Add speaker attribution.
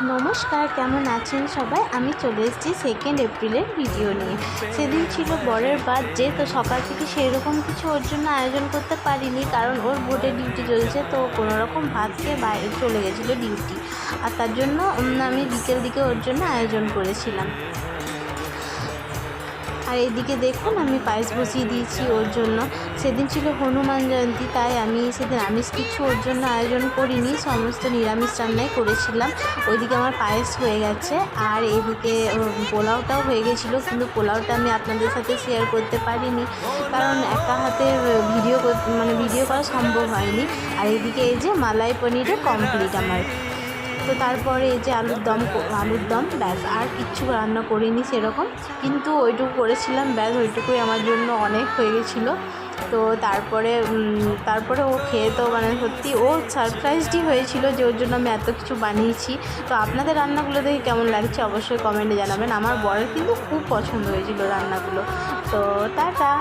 Speaker 1: নমস্কার, কেমন আছেন সবাই? আমি চলে এসেছি 2 এপ্রিলের ভিডিও নিয়ে। সেদিন ছিল বরের বার্থডে, তো সকাল থেকে সেরকম কিছু ওর জন্য আয়োজন করতে পারিনি, কারণ ওর বোর্ডে ডিউটি চলছে। তো কোনো রকম ভাত খেয়ে বাইরে চলে গেছিলো ডিউটি, আর তার জন্য আমি বিকেল দিকে ওর জন্য আয়োজন করেছিলাম। আর এদিকে দেখুন, আমি পায়েস বসিয়ে দিয়েছি ওর জন্য। সেদিন ছিল হনুমান জয়ন্তী, তাই আমি সেদিন আমিষ কিছু ওর জন্য আয়োজন করিনি, সমস্ত নিরামিষ রান্নাই করেছিলাম। ওইদিকে আমার পায়েস হয়ে গেছে, আর এদিকে পোলাওটাও হয়ে গেছিলো, কিন্তু পোলাওটা আমি আপনাদের সাথে শেয়ার করতে পারিনি, কারণ একা হাতে ভিডিও করা সম্ভব হয়নি। আর এদিকে এই যে মালাই পনিরও কমপ্লিট আমার। তো তারপরে এই যে আলুর দম ব্যাস, আর কিচ্ছু রান্না করিনি সেরকম, কিন্তু ওইটুকু করেছিলাম, ব্যাস ওইটুকুই আমার জন্য অনেক হয়ে গেছিলো। তো তারপরে ও খেয়ে তো সত্যি ও সারপ্রাইজডই হয়েছিল যে ওর জন্য আমি এত কিছু বানিয়েছি। তো আপনাদের রান্নাগুলো দেখে কেমন লাগছে অবশ্যই কমেন্টে জানাবেন। আমার বরের কিন্তু খুব পছন্দ হয়েছিল রান্নাগুলো। তো টাটা।